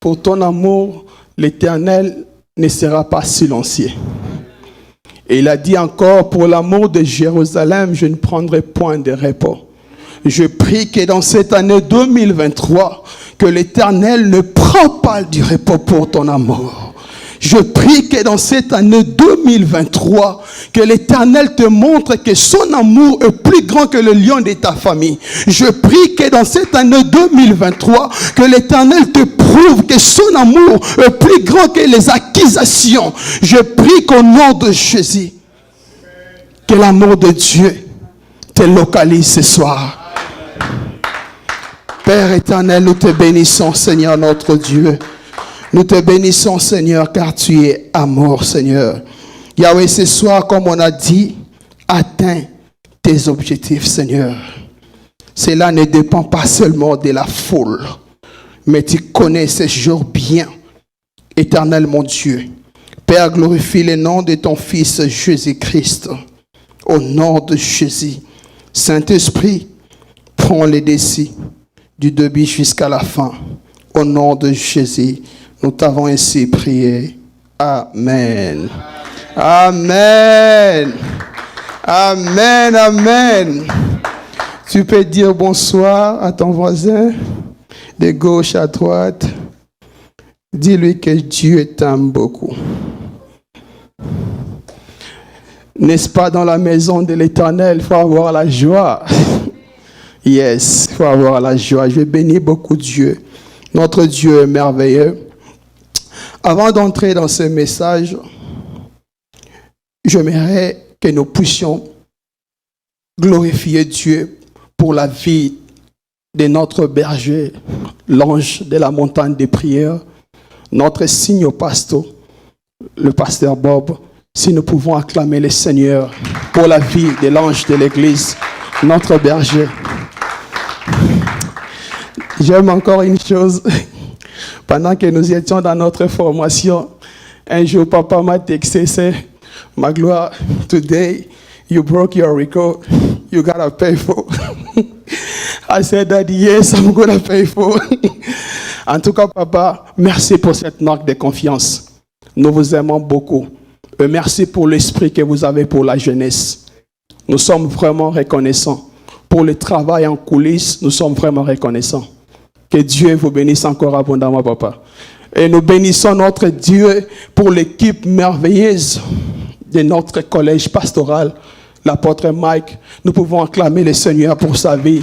Pour ton amour, l'Éternel ne sera pas silencieux. Et il a dit encore, pour l'amour de Jérusalem, je ne prendrai point de repos. Je prie que dans cette année 2023, que l'Éternel ne prend pas du repos pour ton amour. Je prie que dans cette année 2023, que l'Éternel te montre que son amour est plus grand que le lion de ta famille. Je prie que dans cette année 2023, que l'Éternel te prouve que son amour est plus grand que les accusations. Je prie qu'au nom de Jésus, que l'amour de Dieu te localise ce soir. Père éternel, nous te bénissons, Seigneur notre Dieu. Nous te bénissons, Seigneur, car tu es amour, Seigneur. Yahweh, ce soir, comme on a dit, atteins tes objectifs, Seigneur. Cela ne dépend pas seulement de la foule, mais tu connais ces jours bien. Éternel, mon Dieu. Père, glorifie le nom de ton Fils Jésus-Christ. Au nom de Jésus. Saint-Esprit, prends les décis du début jusqu'à la fin. Au nom de Jésus, nous t'avons ainsi prié. Amen. Amen. Amen. Amen. Tu peux dire bonsoir à ton voisin, de gauche à droite. Dis-lui que Dieu t'aime beaucoup. N'est-ce pas, dans la maison de l'Éternel, il faut avoir la joie. Yes, il faut avoir la joie. Je bénis beaucoup Dieu. Notre Dieu est merveilleux. Avant d'entrer dans ce message, j'aimerais que nous puissions glorifier Dieu pour la vie de notre berger, l'ange de la montagne des prières, notre signe pasteur, le pasteur Bob. Si nous pouvons acclamer le Seigneur pour la vie de l'ange de l'église, notre berger. J'aime encore une chose. Pendant que nous étions dans notre formation, un jour, papa m'a texté, c'est ma gloire, today you broke your record, you gotta pay for. I said, Daddy, yes, I'm gonna pay for. En tout cas, papa, merci pour cette marque de confiance. Nous vous aimons beaucoup. Et merci pour l'esprit que vous avez pour la jeunesse. Nous sommes vraiment reconnaissants. Pour le travail en coulisses, nous sommes vraiment reconnaissants. Que Dieu vous bénisse encore abondamment, papa. Et nous bénissons notre Dieu pour l'équipe merveilleuse de notre collège pastoral, l'apôtre Mike. Nous pouvons acclamer le Seigneur pour sa vie,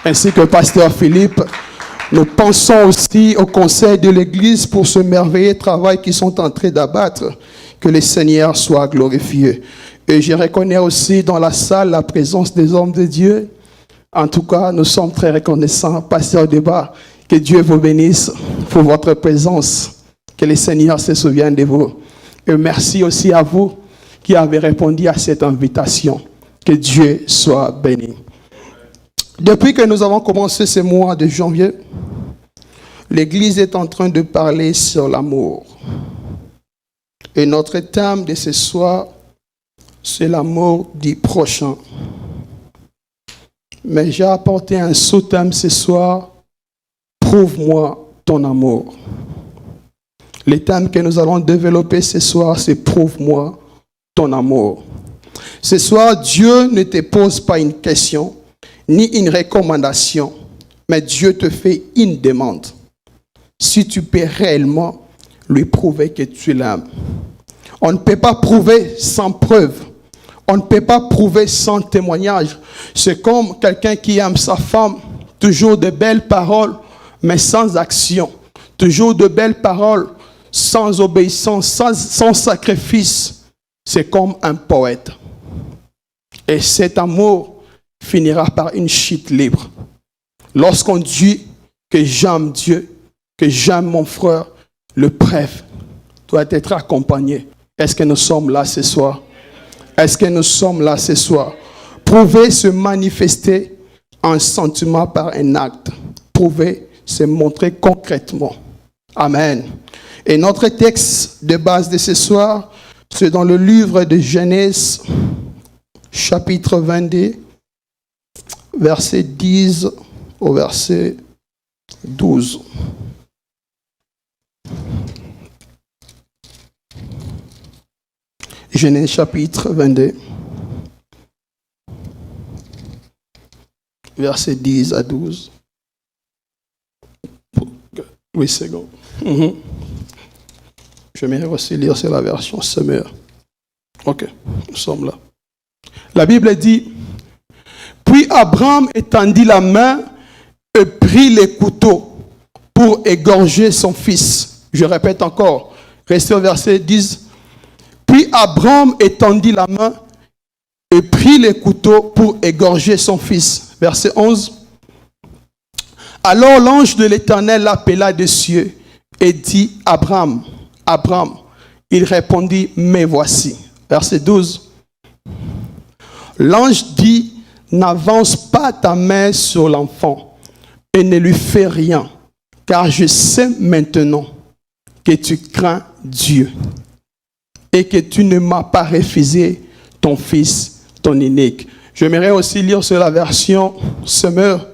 ainsi que le pasteur Philippe. Nous pensons aussi au conseil de l'Église pour ce merveilleux travail qu'ils sont en train d'abattre. Que le Seigneur soit glorifié. Et je reconnais aussi dans la salle la présence des hommes de Dieu. En tout cas, nous sommes très reconnaissants, pasteur Débat, que Dieu vous bénisse pour votre présence, que le Seigneur se souvienne de vous. Et merci aussi à vous qui avez répondu à cette invitation. Que Dieu soit béni. Depuis que nous avons commencé ce mois de janvier, l'Église est en train de parler sur l'amour. Et notre thème de ce soir, c'est l'amour du prochain. Mais j'ai apporté un sous-thème ce soir, prouve-moi ton amour. Le thème que nous allons développer ce soir, c'est prouve-moi ton amour. Ce soir, Dieu ne te pose pas une question, ni une recommandation, mais Dieu te fait une demande. Si tu peux réellement lui prouver que tu l'aimes. On ne peut pas prouver sans preuve. On ne peut pas prouver sans témoignage. C'est comme quelqu'un qui aime sa femme, toujours de belles paroles, mais sans action. Toujours de belles paroles, sans obéissance, sans sacrifice. C'est comme un poète. Et cet amour finira par une chute libre. Lorsqu'on dit que j'aime Dieu, que j'aime mon frère, le preuve doit être accompagné. Est-ce que nous sommes là ce soir? Est-ce que nous sommes là ce soir? Prouver se manifester en sentiment par un acte. Prouver se montrer concrètement. Amen. Et notre texte de base de ce soir, c'est dans le livre de Genèse, chapitre 22, verset 10 au verset 12. Genèse chapitre 22, versets 10 à 12. Oui, c'est bon. Je vais aussi lire, c'est la version Summer. Ok, nous sommes là. La Bible dit, puis Abraham étendit la main et prit les couteaux pour égorger son fils. Je répète encore, restez au verset 10. Puis Abraham étendit la main et prit les couteaux pour égorger son fils. Verset 11. Alors l'ange de l'Éternel l'appela des cieux et dit, Abraham, Abraham. Il répondit, me voici. Verset 12. L'ange dit, n'avance pas ta main sur l'enfant et ne lui fais rien, car je sais maintenant que tu crains Dieu et que tu ne m'as pas refusé ton fils, ton unique. J'aimerais aussi lire sur la version Summer.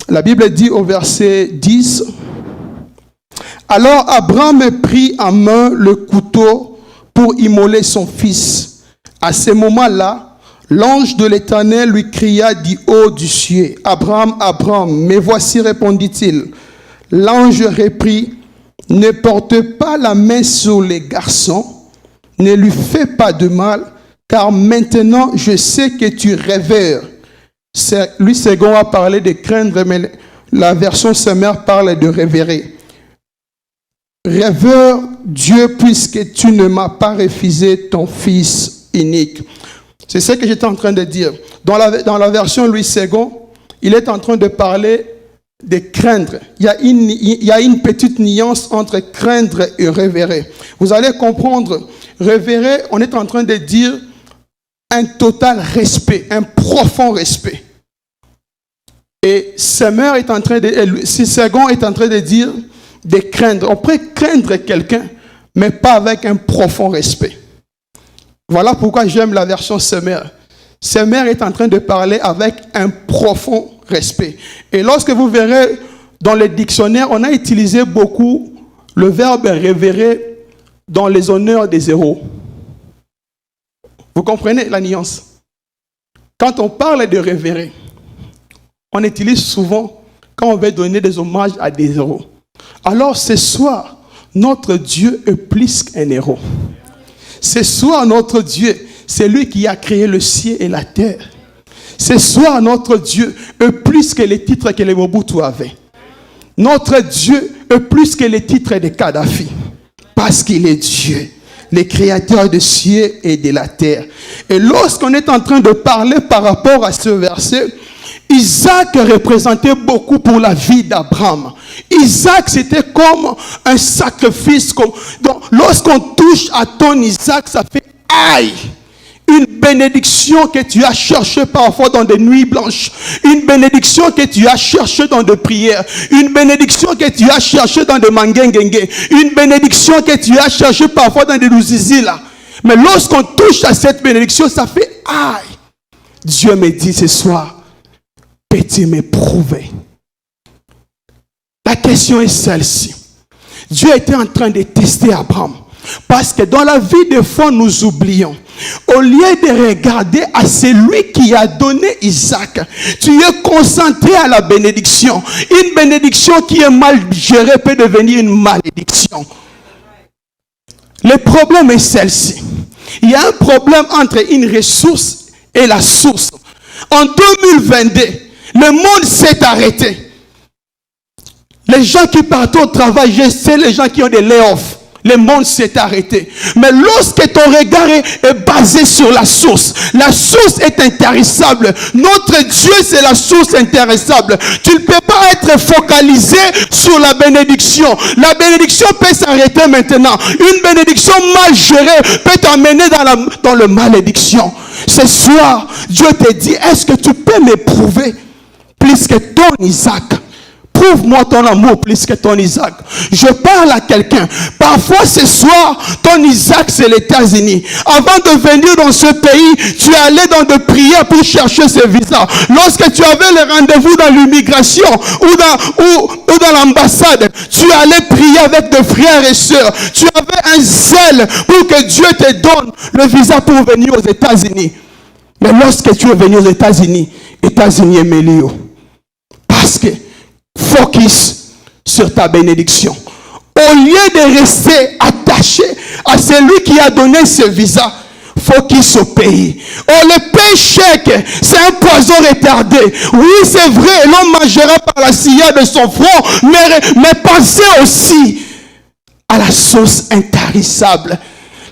La Bible dit au verset 10, alors Abraham prit en main le couteau pour immoler son fils. À ce moment-là, l'ange de l'Éternel lui cria du haut du ciel, Abraham, Abraham, me voici, répondit-il. L'ange reprit, ne porte pas la main sur les garçons, ne lui fais pas de mal, car maintenant je sais que tu révères. Lui second a parlé de craindre, mais la version sommaire parle de révérer. Révère Dieu puisque tu ne m'as pas refusé ton fils unique. C'est ce que j'étais en train de dire. Dans la version Louis II, il est en train de parler de craindre. Il y a une petite nuance entre craindre et révérer. Vous allez comprendre, révérer, on est en train de dire un total respect, un profond respect. Et Second est en train de dire de craindre. On peut craindre quelqu'un, mais pas avec un profond respect. Voilà pourquoi j'aime la version Semer. Semer est en train de parler avec un profond respect. Et lorsque vous verrez dans le dictionnaire, on a utilisé beaucoup le verbe révérer dans les honneurs des héros. Vous comprenez la nuance? Quand on parle de révérer, on utilise souvent quand on veut donner des hommages à des héros. Alors ce soir, notre Dieu est plus qu'un héros. Ce soir, notre Dieu, c'est lui qui a créé le ciel et la terre. Ce soir, notre Dieu est plus que les titres que les Mobutu avaient. Notre Dieu est plus que les titres de Kadhafi. Parce qu'il est Dieu, le créateur du ciel et de la terre. Et lorsqu'on est en train de parler par rapport à ce verset, Isaac représentait beaucoup pour la vie d'Abraham. Isaac, c'était comme un sacrifice. Donc, lorsqu'on touche à ton Isaac, ça fait aïe. Une bénédiction que tu as cherchée parfois dans des nuits blanches. Une bénédiction que tu as cherchée dans des prières. Une bénédiction que tu as cherchée dans des mangengengue. Une bénédiction que tu as cherchée parfois dans des louzizilas. Mais lorsqu'on touche à cette bénédiction, ça fait aïe. Dieu me dit ce soir, peux-tu m'éprouver? La question est celle-ci. Dieu était en train de tester Abraham. Parce que dans la vie, des fois, nous oublions. Au lieu de regarder à celui qui a donné Isaac, tu es concentré à la bénédiction. Une bénédiction qui est mal gérée peut devenir une malédiction. Le problème est celle-ci. Il y a un problème entre une ressource et la source. En 2022, le monde s'est arrêté. Les gens qui partent au travail, je sais les gens qui ont des layoffs. Le monde s'est arrêté. Mais lorsque ton regard est basé sur la source est intarissable. Notre Dieu, c'est la source intarissable. Tu ne peux pas être focalisé sur la bénédiction. La bénédiction peut s'arrêter maintenant. Une bénédiction mal gérée peut t'amener dans la malédiction. Ce soir, Dieu te dit, est-ce que tu peux m'éprouver plus que ton Isaac? prouve-moi ton amour plus que ton Isaac. Je parle à quelqu'un. Parfois ce soir, ton Isaac c'est les États-Unis. Avant de venir dans ce pays, tu allais dans des prières pour chercher ce visa. Lorsque tu avais le rendez-vous dans l'immigration ou dans l'ambassade, tu allais prier avec des frères et sœurs. Tu avais un zèle pour que Dieu te donne le visa pour venir aux États-Unis. Mais lorsque tu es venu aux États-Unis est meilleur. Parce que focus sur ta bénédiction. Au lieu de rester attaché à celui qui a donné ce visa, focus au pays. Oh, le pain chèque, c'est un poison retardé. Oui, c'est vrai, l'homme mangera par la cilla de son front, mais pensez aussi à la sauce intarissable.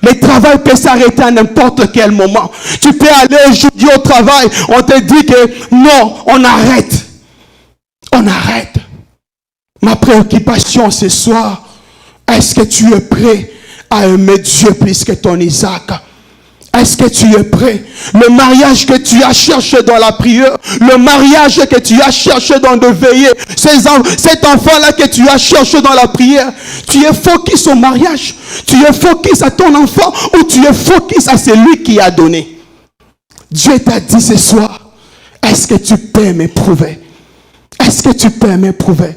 Le travail peut s'arrêter à n'importe quel moment. Tu peux aller aujourd'hui au travail, on te dit que non, on arrête. On arrête. Ma préoccupation ce soir, est-ce que tu es prêt à aimer Dieu plus que ton Isaac? Est-ce que tu es prêt? Le mariage que tu as cherché dans la prière, le mariage que tu as cherché dans le veiller, cet enfant-là que tu as cherché dans la prière, tu es focus au mariage, tu es focus à ton enfant ou tu es focus à celui qui a donné? Dieu t'a dit ce soir, est-ce que tu peux m'éprouver? Est-ce que tu peux m'éprouver?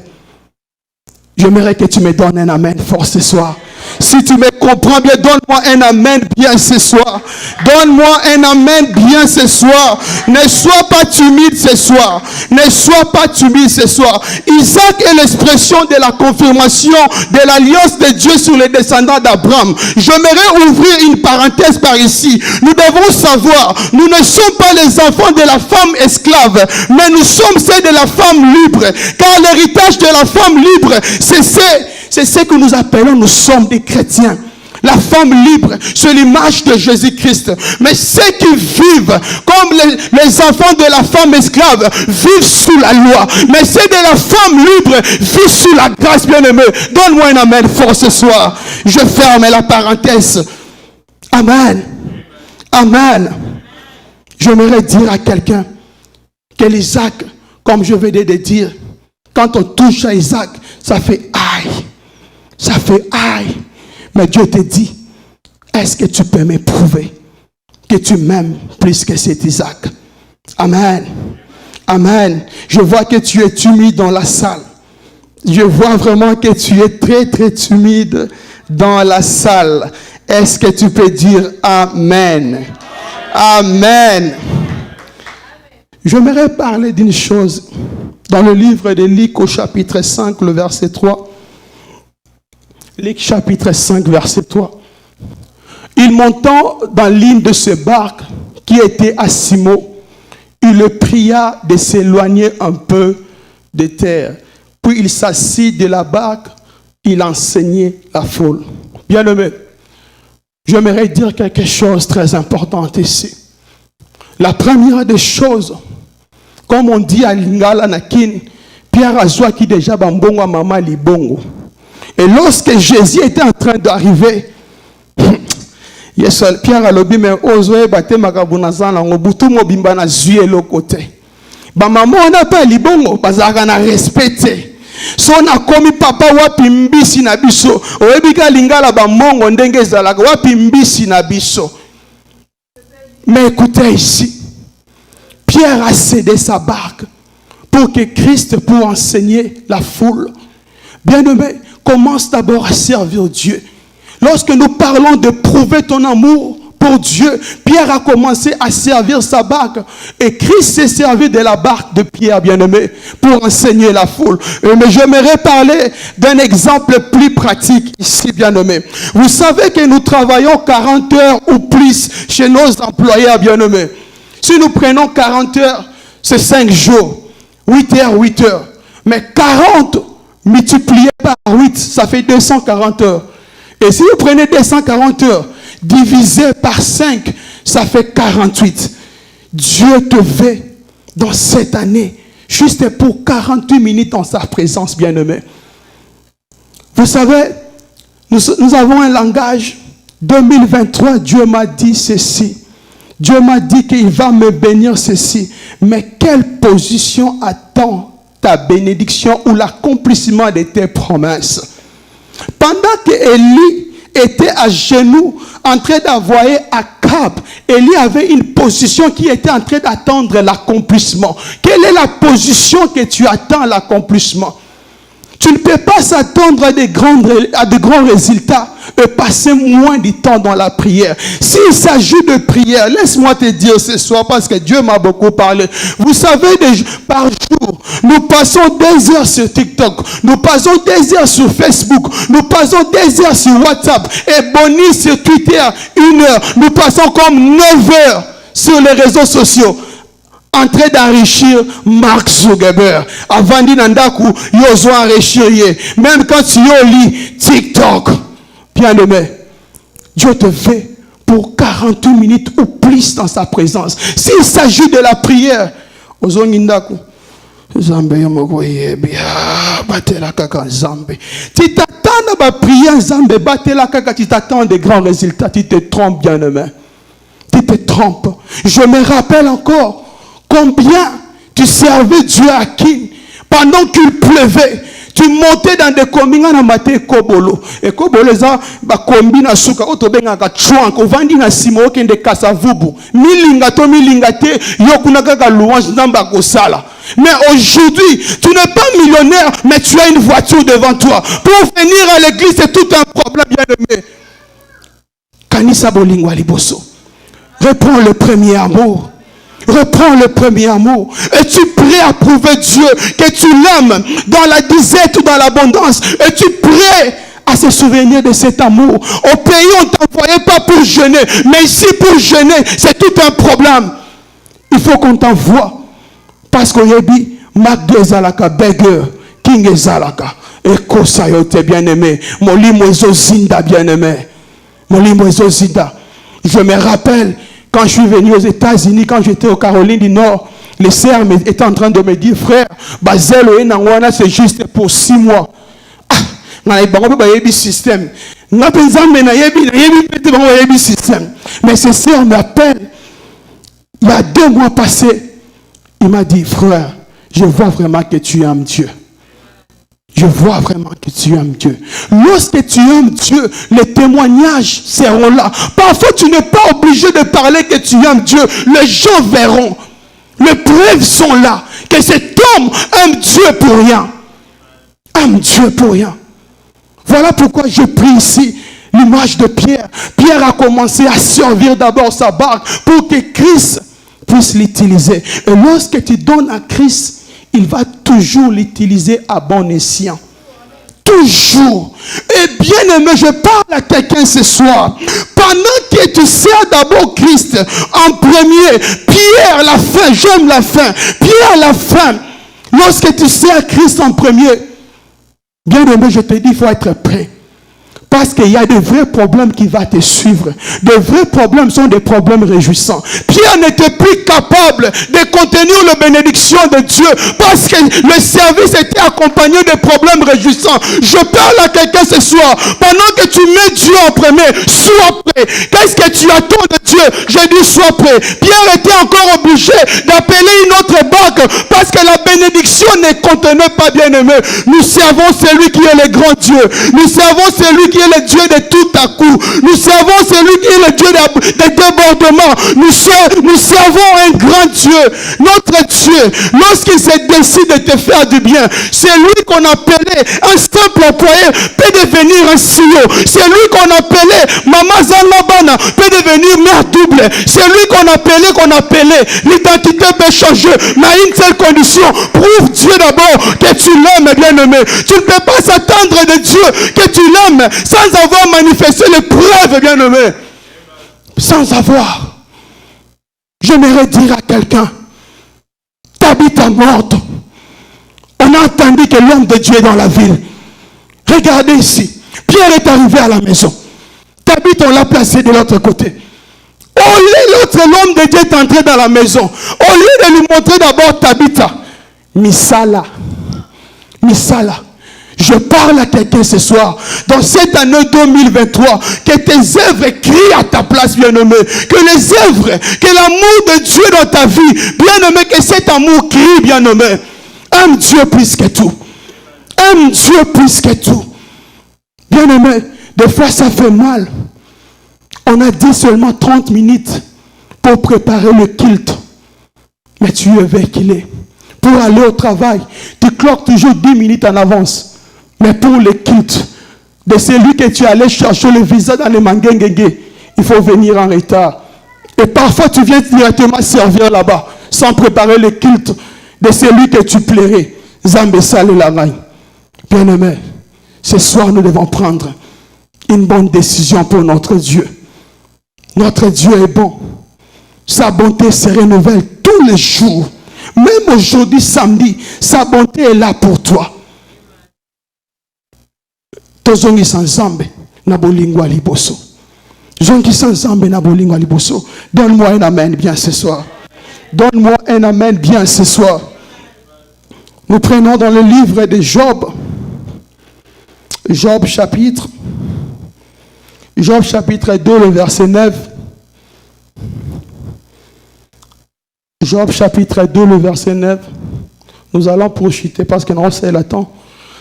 J'aimerais que tu me donnes un amen fort ce soir. Si tu me comprends bien, donne-moi un amen bien ce soir. Donne-moi un amen bien ce soir. Ne sois pas timide ce soir. Ne sois pas timide ce soir. Isaac est l'expression de la confirmation de l'alliance de Dieu sur les descendants d'Abraham. J'aimerais ouvrir une parenthèse par ici. Nous devons savoir, nous ne sommes pas les enfants de la femme esclave, mais nous sommes ceux de la femme libre. Car l'héritage de la femme libre, c'est ce que nous appelons, nous sommes des chrétiens. La femme libre, c'est l'image de Jésus-Christ. Mais ceux qui vivent comme les enfants de la femme esclave vivent sous la loi. Mais ceux de la femme libre vivent sous la grâce, bien-aimée. Donne-moi un amen fort ce soir. Je ferme la parenthèse. Amen. Amen. J'aimerais dire à quelqu'un que l'Isaac, comme je venais de dire, quand on touche à Isaac, ça fait aïe. Ça fait aïe. Mais Dieu te dit, est-ce que tu peux m'éprouver que tu m'aimes plus que cet Isaac? Amen. Amen. Je vois que tu es timide dans la salle. Je vois vraiment que tu es très très timide dans la salle. Est-ce que tu peux dire Amen? Amen. J'aimerais parler d'une chose. Dans le livre de Luc au chapitre 5, le verset 3. Luc chapitre 5, verset 3. Il montant dans l'île de ce barque qui était à Simo, il le pria de s'éloigner un peu de terre. Puis il s'assit de la barque, il enseignait la foule. Bien-aimé, j'aimerais dire quelque chose de très important ici. La première des choses, comme on dit à Lingala Nakin, Pierre Azwa qui déjà bambongo à maman libongo. Et lorsque Jésus était en train d'arriver, Pierre a lobi mais ozoe bate makabunazana ngobutu mobimba na zuye lo côté. Ba maman on a pas libongo bazaka na respecté. So na komi papa wapi mbisi na biso. Oyebika lingala ba mongo ndenge ezalaka wapi mbisi na biso. Mais écoutez ici. Pierre a cédé sa barque pour que Christ puisse enseigner la foule. Bien-aimé, commence d'abord à servir Dieu. Lorsque nous parlons de prouver ton amour pour Dieu, Pierre a commencé à servir sa barque. Et Christ s'est servi de la barque de Pierre, bien-aimé, pour enseigner la foule. Mais j'aimerais parler d'un exemple plus pratique ici, bien-aimé. Vous savez que nous travaillons 40 heures ou plus chez nos employeurs, bien-aimés. Si nous prenons 40 heures, c'est 5 jours. 8 heures, 8 heures. Mais 40 multiplié par 8, ça fait 240 heures. Et si vous prenez 240 heures, divisé par 5, ça fait 48. Dieu te veut dans cette année, juste pour 48 minutes en sa présence, bien-aimé. Vous savez, nous avons un langage. 2023, Dieu m'a dit ceci. Dieu m'a dit qu'il va me bénir ceci. Mais quelle position attend ta bénédiction ou l'accomplissement de tes promesses. Pendant que Élie était à genoux en train d'envoyer Akab, Élie avait une position qui était en train d'attendre l'accomplissement. Quelle est la position que tu attends à l'accomplissement? Tu ne peux pas s'attendre à de grands résultats et passer moins de temps dans la prière. S'il s'agit de prière, laisse-moi te dire ce soir, parce que Dieu m'a beaucoup parlé. Vous savez, par jour, nous passons des heures sur TikTok, nous passons des heures sur Facebook, nous passons des heures sur WhatsApp, et Bonnie sur Twitter, 1 heure. Nous passons comme 9 heures sur les réseaux sociaux, en train d'enrichir Mark Zuckerberg. Avant d'Inandaku, ils ont enrichi. Même quand tu lis TikTok, bien aimé, Dieu te fait pour 48 minutes ou plus dans sa présence. S'il s'agit de la prière, tu t'attends à la prière, tu t'attends à des grands résultats. Tu te trompes, bien aimé. Tu te trompes. Je me rappelle encore combien tu servais Dieu à qui pendant qu'il pleuvait. Tu montais dans des combines à maté Kobolo. Et Kobolo, ça, combina suka, otobenga ka chouank, ovandi na simo kende kasavubu. Milingato, milingate, yokunaka louange namba kosala. Mais aujourd'hui, tu n'es pas millionnaire, mais tu as une voiture devant toi. Pour venir à l'église, c'est tout un problème, bien aimé. Kanisa bolingwa liboso. Reprends le premier amour. Reprends le premier amour. Es-tu prêt à prouver Dieu que tu l'aimes dans la disette ou dans l'abondance? Es-tu prêt à se souvenir de cet amour? Au pays, on ne t'envoyait pas pour jeûner. Mais ici, pour jeûner, c'est tout un problème. Il faut qu'on t'envoie. Parce qu'on y a dit, Magde Zalaka, Begger, King Zalaka. Et Kosayote, bien-aimé. Molimo Zinda, bien-aimé. Molimo Zinda. Je me rappelle, quand je suis venu aux États-Unis, quand j'étais aux Carolines du Nord, les sœurs étaient en train de me dire, frère, Bazel c'est juste pour 6 mois. Ah, système. Mais ces sœurs m'appellent. Il y a 2 mois passés, il m'a dit, frère, je vois vraiment que tu aimes Dieu. Je vois vraiment que tu aimes Dieu. Lorsque tu aimes Dieu, les témoignages seront là. Parfois, tu n'es pas obligé de parler que tu aimes Dieu. Les gens verront. Les preuves sont là. Que cet homme aime Dieu pour rien. Aime Dieu pour rien. Voilà pourquoi je prie ici l'image de Pierre. Pierre a commencé à servir d'abord sa barque pour que Christ puisse l'utiliser. Et lorsque tu donnes à Christ, il va toujours l'utiliser à bon escient. Toujours. Et bien aimé, je parle à quelqu'un ce soir. Pendant que tu sers d'abord Christ en premier, Pierre la fin, j'aime la fin. Pierre la fin. Lorsque tu sers Christ en premier, bien aimé, je te dis, il faut être prêt. Parce qu'il y a de vrais problèmes qui vont te suivre. De vrais problèmes sont des problèmes réjouissants. Pierre n'était plus capable de contenir la bénédiction de Dieu. Parce que le service était accompagné de problèmes réjouissants. Je parle à quelqu'un ce soir. Pendant que tu mets Dieu en premier, sois prêt. Qu'est-ce que tu attends de Dieu? Je dis sois prêt. Pierre était encore obligé d'appeler une autre barque. Parce que la bénédiction ne contenait pas, bien aimé. Nous servons celui qui est le grand Dieu. Nous servons celui qui est le Dieu de tout à coup. Nous servons celui qui est le Dieu des débordements. Nous servons un grand Dieu. Notre Dieu, lorsqu'il se décide de te faire du bien, c'est lui qu'on appelait un simple employé peut devenir un CEO. C'est lui qu'on appelait Maman Zalabana peut devenir mère double. C'est lui qu'on appelait. L'identité peut changer. Mais à une seule condition, prouve Dieu d'abord que tu l'aimes, bien aimé. Tu ne peux pas s'attendre de Dieu que tu l'aimes sans avoir manifesté les preuves, bien aimé. Sans avoir. J'aimerais dire à quelqu'un, Tabitha morte. On a entendu que l'homme de Dieu est dans la ville. Regardez ici. Pierre est arrivé à la maison. Tabitha, on l'a placé de l'autre côté. Au lieu, l'homme de Dieu est entré dans la maison. Au lieu de lui montrer d'abord Tabitha, Misala. Je parle à quelqu'un ce soir, dans cette année 2023, que tes œuvres crient à ta place, bien-aimé. Que les œuvres, que l'amour de Dieu dans ta vie, bien-aimé, que cet amour crie, bien-aimé. Aime Dieu plus que tout. Aime Dieu plus que tout. Bien-aimé, des fois ça fait mal. On a dit seulement 30 minutes pour préparer le culte. Mais tu es véhiculé. Pour aller au travail, tu cloques toujours 10 minutes en avance. Mais pour le culte, de celui que tu allais chercher le visa dans les manguenguengue, il faut venir en retard. Et parfois tu viens directement servir là-bas, sans préparer le culte de celui que tu plairais. Zambé sale la main. Bien-aimé, ce soir nous devons prendre une bonne décision pour notre Dieu. Notre Dieu est bon. Sa bonté se renouvelle tous les jours. Même aujourd'hui, samedi, sa bonté est là pour toi. Tozongi sanzambe na bolingwa liboso. Zongi sanzambe na bolingwa liboso. Donne-moi un amen bien ce soir. Donne-moi un amen bien ce soir. Nous prenons dans le livre de Job. Job chapitre 2, le verset 9. Job chapitre 2, le verset 9. Nous allons profiter parce que non, c'est le temps.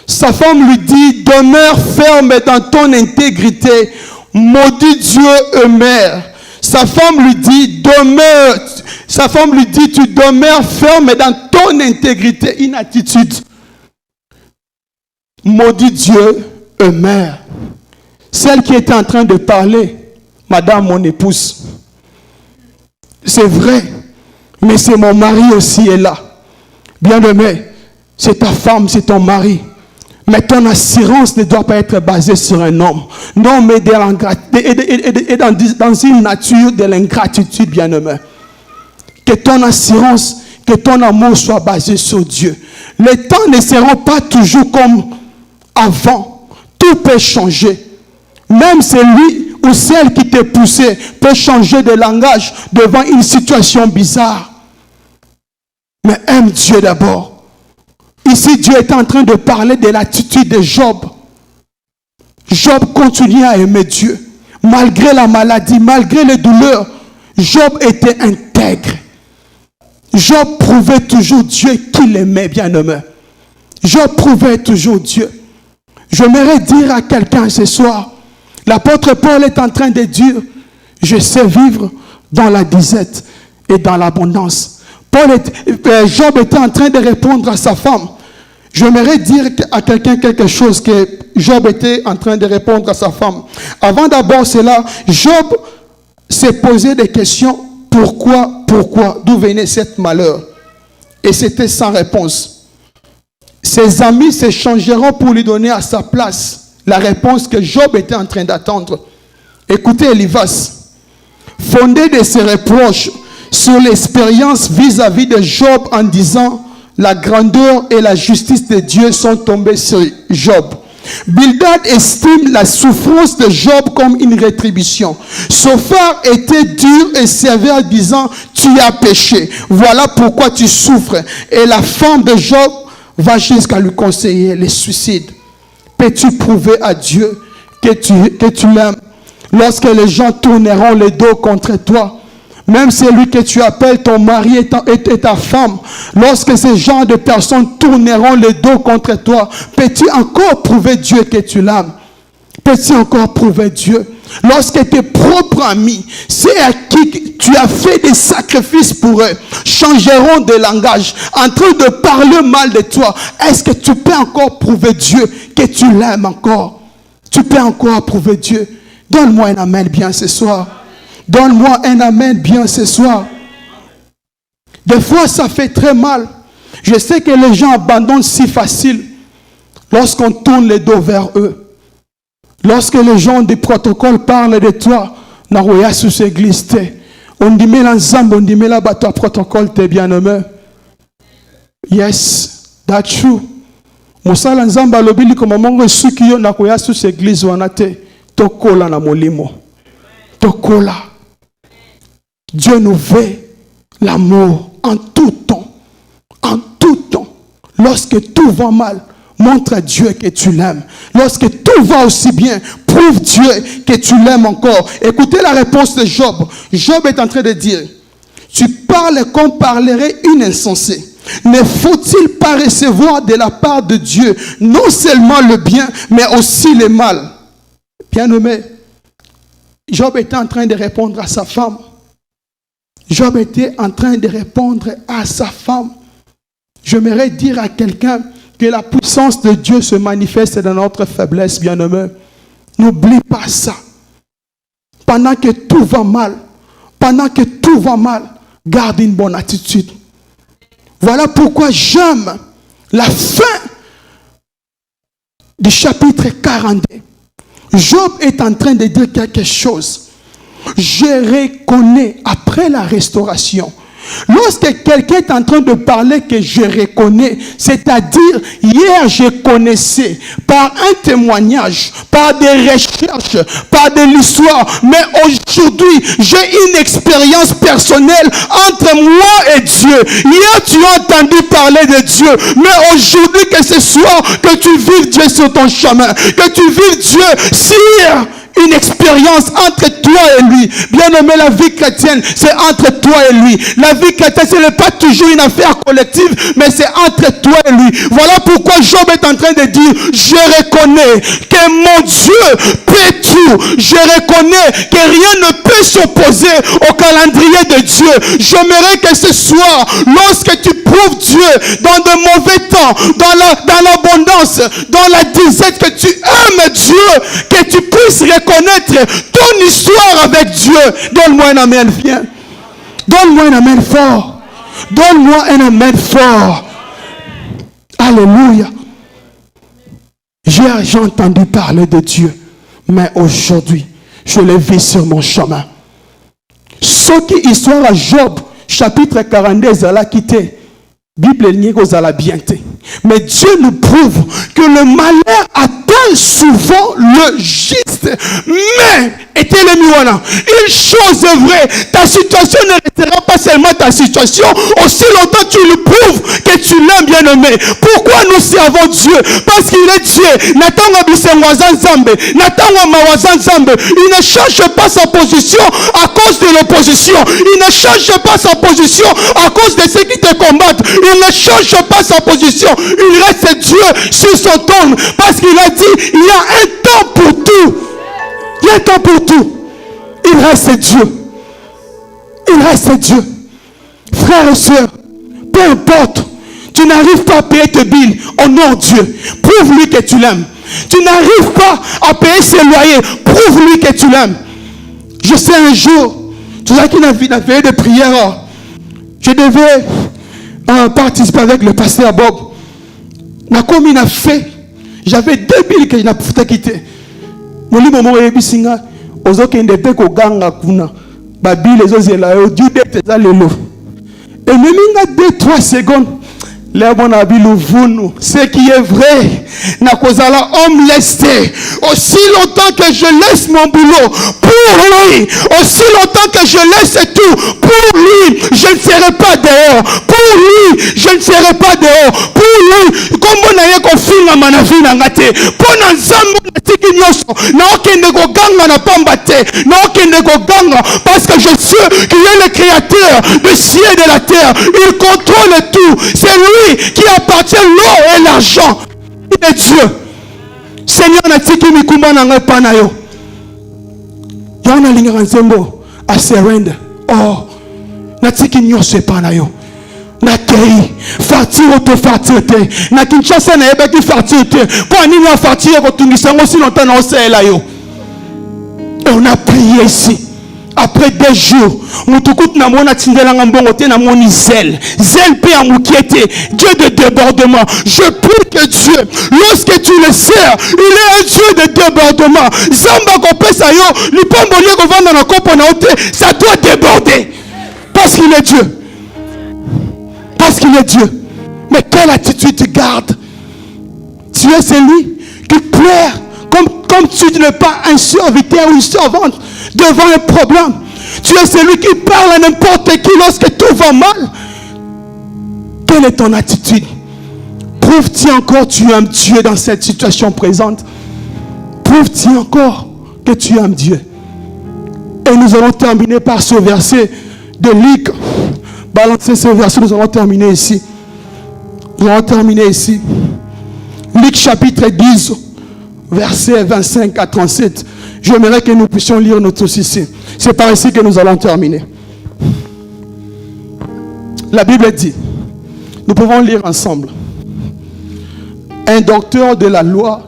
Sa femme lui dit, demeure ferme dans ton intégrité, maudit Dieu et mère. Sa femme lui dit, tu demeures ferme dans ton intégrité, une attitude. Maudit Dieu et mère. Celle qui était en train de parler, madame mon épouse. C'est vrai, mais c'est mon mari aussi est là. Bien-aimé, c'est ta femme, c'est ton mari. Mais ton assurance ne doit pas être basée sur un homme. Non, mais dans une nature de l'ingratitude, bien-aimé. Que ton assurance, que ton amour soit basé sur Dieu. Les temps ne seront pas toujours comme avant. Tout peut changer. Même celui ou celle qui t'a poussé peut changer de langage devant une situation bizarre. Mais aime Dieu d'abord. Ici, Dieu est en train de parler de l'attitude de Job. Job continue à aimer Dieu. Malgré la maladie, malgré les douleurs, Job était intègre. Job prouvait toujours Dieu qu'il aimait, bien-aimé. Job prouvait toujours Dieu. J'aimerais dire à quelqu'un ce soir, l'apôtre Paul est en train de dire, je sais vivre dans la disette et dans l'abondance. Job était en train de répondre à sa femme. J'aimerais dire à quelqu'un quelque chose que Job était en train de répondre à sa femme. Avant d'abord cela, Job s'est posé des questions. Pourquoi, d'où venait cet malheur? Et c'était sans réponse. Ses amis s'échangeront pour lui donner à sa place la réponse que Job était en train d'attendre. Écoutez Eliphaz, fondé de ses reproches sur l'expérience vis-à-vis de Job en disant la grandeur et la justice de Dieu sont tombées sur Job. Bildad estime la souffrance de Job comme une rétribution. Sophar était dur et sévère disant tu as péché, voilà pourquoi tu souffres. Et la femme de Job va jusqu'à lui conseiller le suicide. Peux-tu prouver à Dieu que tu l'aimes lorsque les gens tourneront le dos contre toi? Même celui que tu appelles ton mari et ta femme, lorsque ces gens de personnes tourneront le dos contre toi, peux-tu encore prouver Dieu que tu l'aimes? Peux-tu encore prouver Dieu? Lorsque tes propres amis, ceux à qui tu as fait des sacrifices pour eux, changeront de langage, en train de parler mal de toi, est-ce que tu peux encore prouver Dieu que tu l'aimes encore? Tu peux encore prouver Dieu? Donne-moi un amen bien ce soir. Donne-moi un amen bien ce soir. Des fois, ça fait très mal. Je sais que les gens abandonnent si facile lorsqu'on tourne les dos vers eux. Lorsque les gens du protocole parlent de toi, on dit mais l'ensemble, on dit mais là-bas, toi, protocole, t'es bien aimé. Yes, that's true. Mosala nzamba lobili comme mongo suki yo na koya sous église wanate tokola na molimo. Tokola. Dieu nous veut l'amour en tout temps. En tout temps. Lorsque tout va mal, montre à Dieu que tu l'aimes. Lorsque tout va aussi bien, prouve Dieu que tu l'aimes encore. Écoutez la réponse de Job. Job est en train de dire, tu parles comme parlerait une insensée. Ne faut-il pas recevoir de la part de Dieu non seulement le bien, mais aussi le mal? Bien-aimé, Job était en train de répondre à sa femme. Job était en train de répondre à sa femme. J'aimerais dire à quelqu'un que la puissance de Dieu se manifeste dans notre faiblesse, bien-aimé. N'oublie pas ça. Pendant que tout va mal, garde une bonne attitude. Voilà pourquoi j'aime la fin du chapitre 42. Job est en train de dire quelque chose. Je reconnais après la restauration. Lorsque quelqu'un est en train de parler que je reconnais, c'est-à-dire hier je connaissais par un témoignage, par des recherches, par de l'histoire, mais aujourd'hui j'ai une expérience personnelle entre moi et Dieu. Hier tu as entendu parler de Dieu, mais aujourd'hui que ce soir que tu vives Dieu sur ton chemin, que tu vives Dieu sur une expérience entre toi et lui. Bien aimé, la vie chrétienne, c'est entre toi et lui. La vie chrétienne, ce n'est pas toujours une affaire collective, mais c'est entre toi et lui. Voilà pourquoi Job est en train de dire, je reconnais que mon Dieu peut tout. Je reconnais que rien ne peut s'opposer au calendrier de Dieu. J'aimerais que ce soir, lorsque tu prouves Dieu dans de mauvais temps, dans l'abondance, dans la disette, que tu aimes Dieu, que tu puisses reconnaître ton histoire avec Dieu. Donne-moi un amen, viens. Donne-moi un amen fort. Donne-moi un amen fort. Alléluia. J'ai entendu parler de Dieu, mais aujourd'hui, je le vis sur mon chemin. Ce qui histoire à Job, chapitre 42, Zala quitté. Bible liée aux ala bienté. Mais Dieu nous prouve que le malheur atteint souvent le juste. Mais, était le miwana, une chose est vraie, ta situation ne restera pas seulement ta situation, aussi longtemps tu lui prouves que tu l'aimes, bien aimé. Pourquoi nous servons Dieu? Parce qu'il est Dieu. Il ne change pas sa position à cause de l'opposition. Il ne change pas sa position à cause de ceux qui te combattent. Il ne change pas sa position. Il reste Dieu sur son trône. Parce qu'il a dit, il y a un temps pour tout. Il y a un temps pour tout. Il reste Dieu. Il reste Dieu. Frères et sœurs, peu importe, tu n'arrives pas à payer tes billes, honore Dieu. Prouve-lui que tu l'aimes. Tu n'arrives pas à payer ses loyers, prouve-lui que tu l'aimes. Je sais un jour, tu sais qu'il a veillé de prière. Je devais participer avec le pasteur Bob. Comme il a fait, j'avais 2 billes que je n'ai pas quitté. Mon livre m'a dit que je n'ai pas ganga kuna. Babi les autres là, Dieu d'être là le lot. Et même il y a 2-3 secondes. Ce qui est vrai, Nakozala homme lesté. Aussi longtemps que je laisse mon boulot pour lui, aussi longtemps que je laisse tout pour lui, je ne serai pas dehors. Pour lui, je ne serai pas dehors. Pour lui, comme on a eu confiné ma vie n'angate. Pour n'ensemble tiki nyoso, na okende go ganga na pambate, na okende go ganga, parce que je sais qu'il est le créateur du ciel et de la terre. Il contrôle tout. C'est lui qui appartient l'or et l'argent. Il est Dieu. Seigneur natiki mikumba na ngai panayo. Yana linga nzembo a surrender. Oh, natiki nyose panayo. Na kei facture auto facture te. Na Kinshasa na yeba ki facture te. Pour nini na facture ko tungisa ngo si longtemps na osela yo. Et on a prié ici. Après 2 jours, zèle peut amouquieter, Dieu de débordement. Je prie que Dieu, lorsque tu le sers, il est un Dieu de débordement. Ça doit déborder. Parce qu'il est Dieu. Parce qu'il est Dieu. Mais quelle attitude tu gardes? Tu es celui qui pleure comme tu n'es pas un serviteur ou une servante devant un problème. Tu es celui qui parle à n'importe qui lorsque tout va mal. Quelle est ton attitude? Prouve-t-il encore que tu aimes Dieu dans cette situation présente? Prouve-t-il encore que tu aimes Dieu? Et nous allons terminer par ce verset de Luc. Balancez ce verset, nous allons terminer ici. Nous allons terminer ici. Luc chapitre 10, versets 25 à 37. J'aimerais que nous puissions lire nous tous ici. C'est par ici que nous allons terminer. La Bible dit, nous pouvons lire ensemble. Un docteur de la loi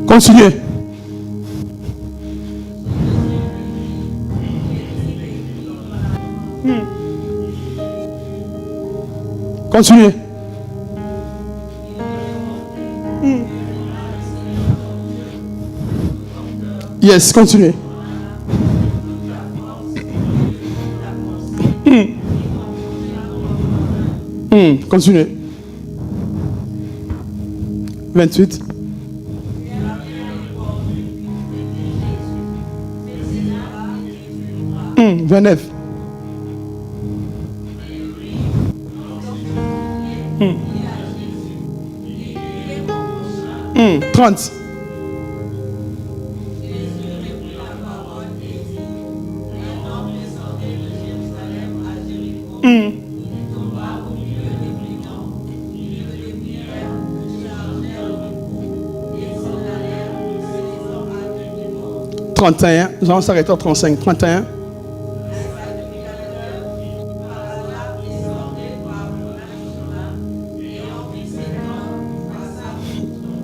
Continuez. Continuez. Yes, continuez. Continuez. 28. Hmm, 29. 30. Hmm. 31, nous allons s'arrêter à 35. 31.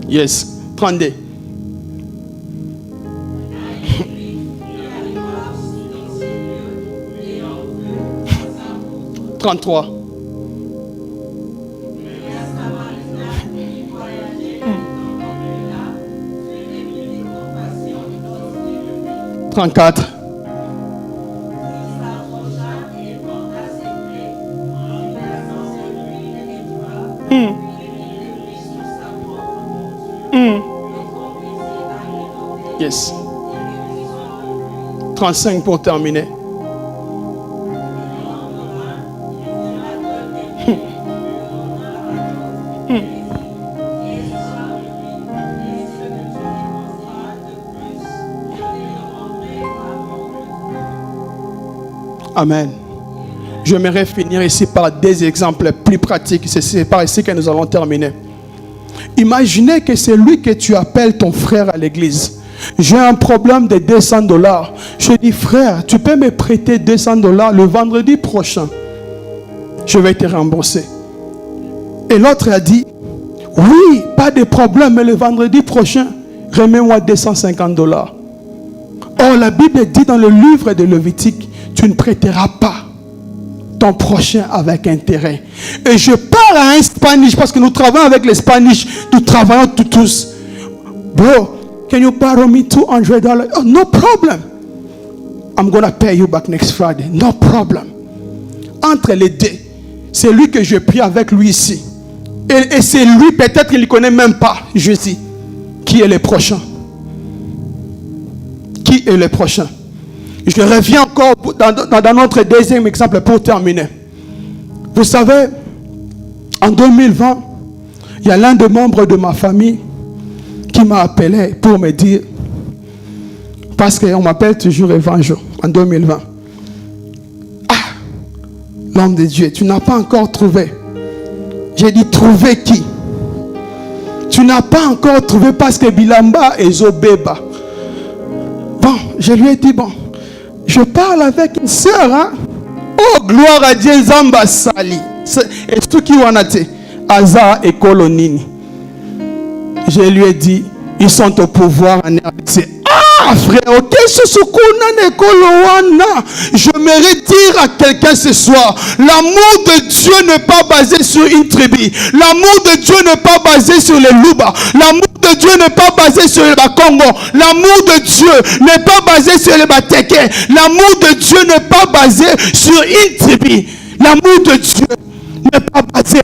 Yes, 32. « 33. » 34. 35 pour terminer. Amen. J'aimerais finir ici par des exemples plus pratiques. C'est par ici que nous allons terminer. Imaginez que c'est lui que tu appelles ton frère à l'église. J'ai un problème de $200. Je dis, frère, tu peux me prêter $200 le vendredi prochain. Je vais te rembourser. Et l'autre a dit, oui, pas de problème, mais le vendredi prochain, remets-moi $250. Or, la Bible dit dans le livre de Lévitique, tu ne prêteras pas ton prochain avec intérêt. Et je parle à un Spanish, parce que nous travaillons avec les Spanish, nous travaillons tous. Bro, can you borrow me $200? Oh, no problem. I'm going to pay you back next Friday. No problem. Entre les deux, c'est lui que je prie avec lui ici. Et c'est lui, peut-être qu'il ne connaît même pas, je dis, qui est le prochain. Qui est le prochain? Je reviens encore dans notre deuxième exemple pour terminer. Vous savez, en 2020, il y a l'un des membres de ma famille qui m'a appelé pour me dire, parce qu'on m'appelle toujours Évangile en 2020. Ah, l'homme de Dieu, tu n'as pas encore trouvé. J'ai dit, trouver qui? Tu n'as pas encore trouvé parce que Bilamba et Zobeba. Bon, je lui ai dit, bon, je parle avec une sœur, hein? Oh, gloire à Dieu, Zamba Sali. Et tout qui wanate, Aza et Kolonini. Je lui ai dit, ils sont au pouvoir en RDC. Ah, frère, ok, je mérite dire à quelqu'un ce soir, l'amour de Dieu n'est pas basé sur une tribu. L'amour de Dieu n'est pas basé sur les Luba. L'amour de Dieu n'est pas basé sur les Congo. L'amour de Dieu n'est pas basé sur les Bateke. L'amour de Dieu n'est pas basé sur une tribu. L'amour de Dieu n'est pas basé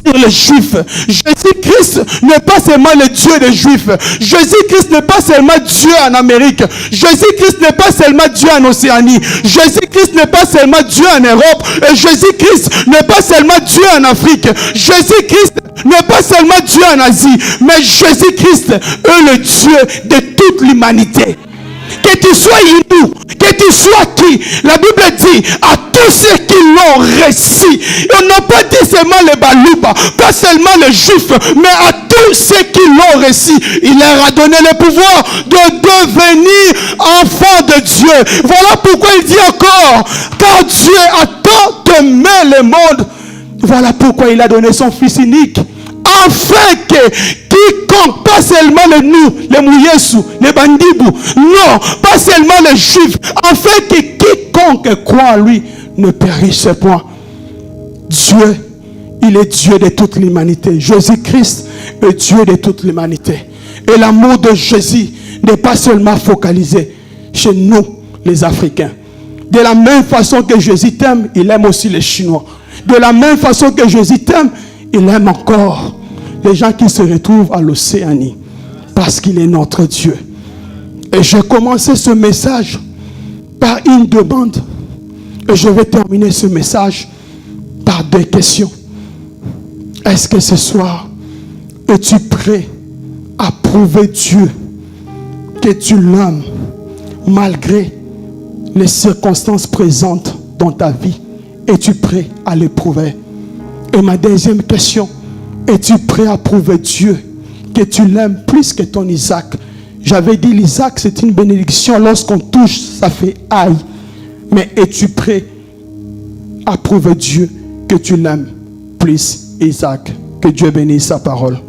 sur les Juifs. Jésus-Christ n'est pas seulement le Dieu des Juifs. Jésus-Christ n'est pas seulement Dieu en Amérique. Jésus-Christ n'est pas seulement Dieu en Océanie. Jésus-Christ n'est pas seulement Dieu en Europe. Et Jésus-Christ n'est pas seulement Dieu en Afrique. Jésus-Christ n'est pas seulement Dieu en Asie. Mais Jésus-Christ est le Dieu de toute l'humanité. que tu sois hindou, que tu sois qui. La Bible dit à tous ceux qui l'ont reçu. On n'a pas dit seulement les Balouba, pas seulement les Juifs, mais à tous ceux qui l'ont reçu. Il leur a donné le pouvoir de devenir enfants de Dieu. Voilà pourquoi il dit encore, car Dieu a tant aimé le monde. Voilà pourquoi il a donné son Fils unique. Afin que quiconque, pas seulement les Mouyesou, les Bandibou, non, pas seulement les Juifs, afin que quiconque croit en lui ne périsse point. Dieu, il est Dieu de toute l'humanité. Jésus-Christ est Dieu de toute l'humanité. Et l'amour de Jésus n'est pas seulement focalisé chez nous, les Africains. De la même façon que Jésus t'aime, il aime aussi les Chinois. De la même façon que Jésus t'aime, il aime encore les gens qui se retrouvent à l'Océanie. Parce qu'il est notre Dieu. Et j'ai commencé ce message par une demande. Et je vais terminer ce message par deux questions. Est-ce que ce soir, es-tu prêt à prouver Dieu que tu l'aimes malgré les circonstances présentes dans ta vie? Es-tu prêt à l'éprouver? Et ma deuxième question, es-tu prêt à prouver Dieu que tu l'aimes plus que ton Isaac? J'avais dit l'Isaac c'est une bénédiction, lorsqu'on touche ça fait aïe. Mais es-tu prêt à prouver Dieu que tu l'aimes plus Isaac? Que Dieu bénisse sa parole.